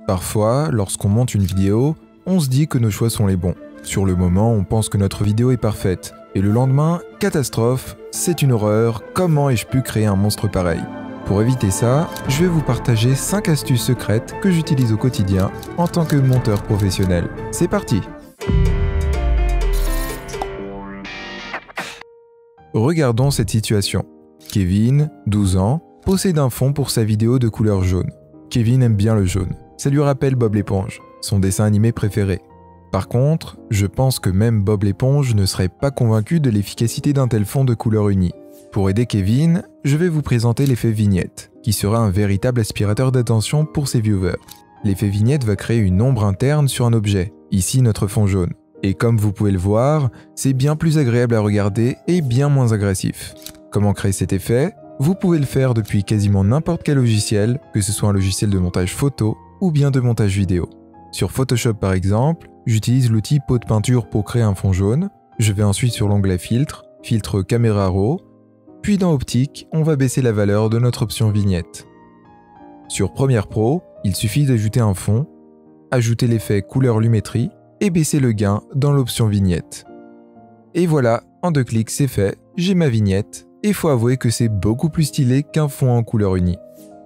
Parfois, lorsqu'on monte une vidéo, on se dit que nos choix sont les bons. Sur le moment, on pense que notre vidéo est parfaite. Et le lendemain, catastrophe, c'est une horreur, comment ai-je pu créer un monstre pareil? Pour éviter ça, je vais vous partager 5 astuces secrètes que j'utilise au quotidien en tant que monteur professionnel. C'est parti! Regardons cette situation. Kevin, 12 ans, possède un fond pour sa vidéo de couleur jaune. Kevin aime bien le jaune. Ça lui rappelle Bob l'éponge, son dessin animé préféré. Par contre, je pense que même Bob l'éponge ne serait pas convaincu de l'efficacité d'un tel fond de couleur unie. Pour aider Kevin, je vais vous présenter l'effet vignette, qui sera un véritable aspirateur d'attention pour ses viewers. L'effet vignette va créer une ombre interne sur un objet, ici notre fond jaune. Et comme vous pouvez le voir, c'est bien plus agréable à regarder et bien moins agressif. Comment créer cet effet? Vous pouvez le faire depuis quasiment n'importe quel logiciel, que ce soit un logiciel de montage photo ou bien de montage vidéo. Sur Photoshop par exemple, j'utilise l'outil pot de peinture pour créer un fond jaune. Je vais ensuite sur l'onglet filtre, filtre caméra raw, puis dans optique, on va baisser la valeur de notre option vignette. Sur Premiere Pro, il suffit d'ajouter un fond, ajouter l'effet couleur lumétrie et baisser le gain dans l'option vignette. Et voilà, en 2 clics c'est fait, j'ai ma vignette, et faut avouer que c'est beaucoup plus stylé qu'un fond en couleur unie.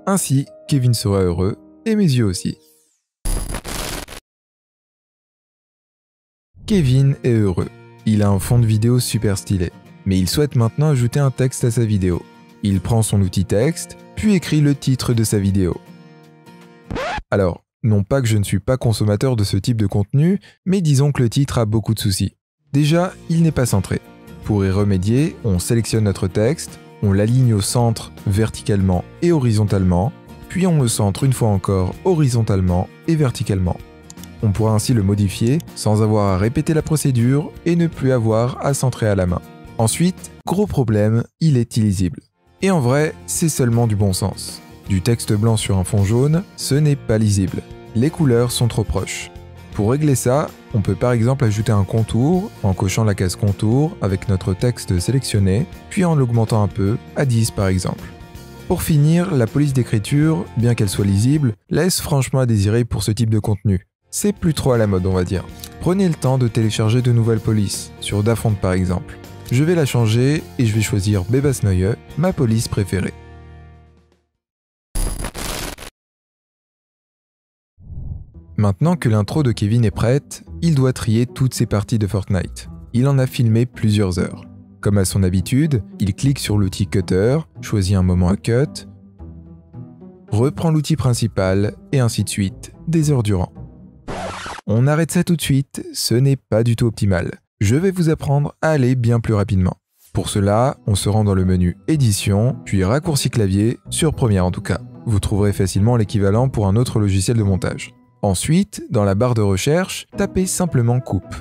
Ainsi, Kevin sera heureux, et mes yeux aussi. Kevin est heureux. Il a un fond de vidéo super stylé, mais il souhaite maintenant ajouter un texte à sa vidéo. Il prend son outil texte, puis écrit le titre de sa vidéo. Alors, non pas que je ne suis pas consommateur de ce type de contenu, mais disons que le titre a beaucoup de soucis. Déjà, il n'est pas centré. Pour y remédier, on sélectionne notre texte, on l'aligne au centre verticalement et horizontalement, puis on le centre une fois encore horizontalement et verticalement. On pourra ainsi le modifier sans avoir à répéter la procédure et ne plus avoir à centrer à la main. Ensuite, gros problème, il est illisible. Et en vrai, c'est seulement du bon sens. Du texte blanc sur un fond jaune, ce n'est pas lisible. Les couleurs sont trop proches. Pour régler ça, on peut par exemple ajouter un contour en cochant la case contour avec notre texte sélectionné, puis en l'augmentant un peu, à 10 par exemple. Pour finir, la police d'écriture, bien qu'elle soit lisible, laisse franchement à désirer pour ce type de contenu. C'est plus trop à la mode on va dire. Prenez le temps de télécharger de nouvelles polices, sur Dafont par exemple. Je vais la changer et je vais choisir Bebasneue, ma police préférée. Maintenant que l'intro de Kevin est prête, il doit trier toutes ses parties de Fortnite. Il en a filmé plusieurs heures. Comme à son habitude, il clique sur l'outil Cutter, choisit un moment à cut, reprend l'outil principal et ainsi de suite, des heures durant. On arrête ça tout de suite, ce n'est pas du tout optimal. Je vais vous apprendre à aller bien plus rapidement. Pour cela, on se rend dans le menu Édition, puis Raccourci clavier, sur Premiere en tout cas. Vous trouverez facilement l'équivalent pour un autre logiciel de montage. Ensuite, dans la barre de recherche, tapez simplement Coupe.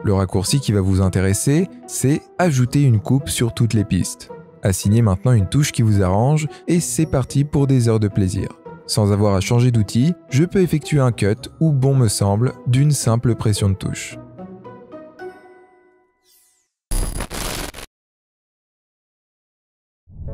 Le raccourci qui va vous intéresser, c'est Ajouter une coupe sur toutes les pistes. Assignez maintenant une touche qui vous arrange et c'est parti pour des heures de plaisir. Sans avoir à changer d'outil, je peux effectuer un cut ou bon me semble d'une simple pression de touche.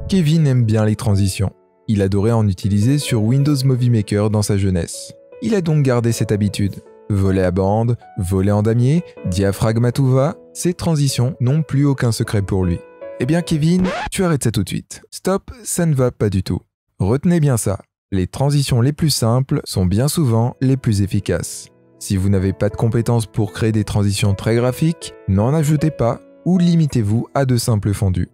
Kevin aime bien les transitions. Il adorait en utiliser sur Windows Movie Maker dans sa jeunesse. Il a donc gardé cette habitude. Volet à bande, volet en damier, diaphragme à tout va, ces transitions n'ont plus aucun secret pour lui. Eh bien Kevin, tu arrêtes ça tout de suite. Stop, ça ne va pas du tout. Retenez bien ça. Les transitions les plus simples sont bien souvent les plus efficaces. Si vous n'avez pas de compétences pour créer des transitions très graphiques, n'en ajoutez pas ou limitez-vous à de simples fondus.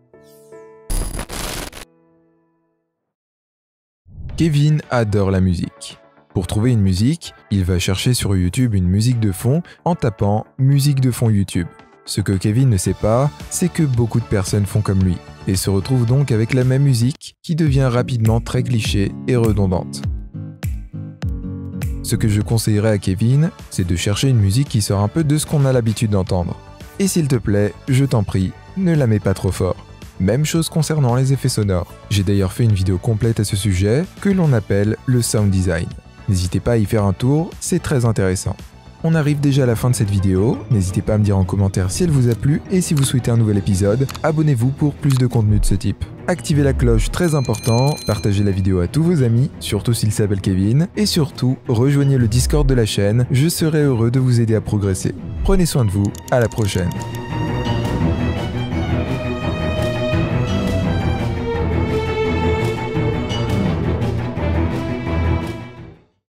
Kevin adore la musique. Pour trouver une musique, il va chercher sur YouTube une musique de fond en tapant « musique de fond YouTube ». Ce que Kevin ne sait pas, c'est que beaucoup de personnes font comme lui, et se retrouvent donc avec la même musique qui devient rapidement très cliché et redondante. Ce que je conseillerais à Kevin, c'est de chercher une musique qui sort un peu de ce qu'on a l'habitude d'entendre. Et s'il te plaît, je t'en prie, ne la mets pas trop fort. Même chose concernant les effets sonores. J'ai d'ailleurs fait une vidéo complète à ce sujet que l'on appelle le sound design. N'hésitez pas à y faire un tour, c'est très intéressant. On arrive déjà à la fin de cette vidéo, n'hésitez pas à me dire en commentaire si elle vous a plu et si vous souhaitez un nouvel épisode, abonnez-vous pour plus de contenu de ce type. activez la cloche, très important, partagez la vidéo à tous vos amis, surtout s'ils s'appellent Kevin, et surtout, rejoignez le Discord de la chaîne, je serai heureux de vous aider à progresser. Prenez soin de vous, à la prochaine.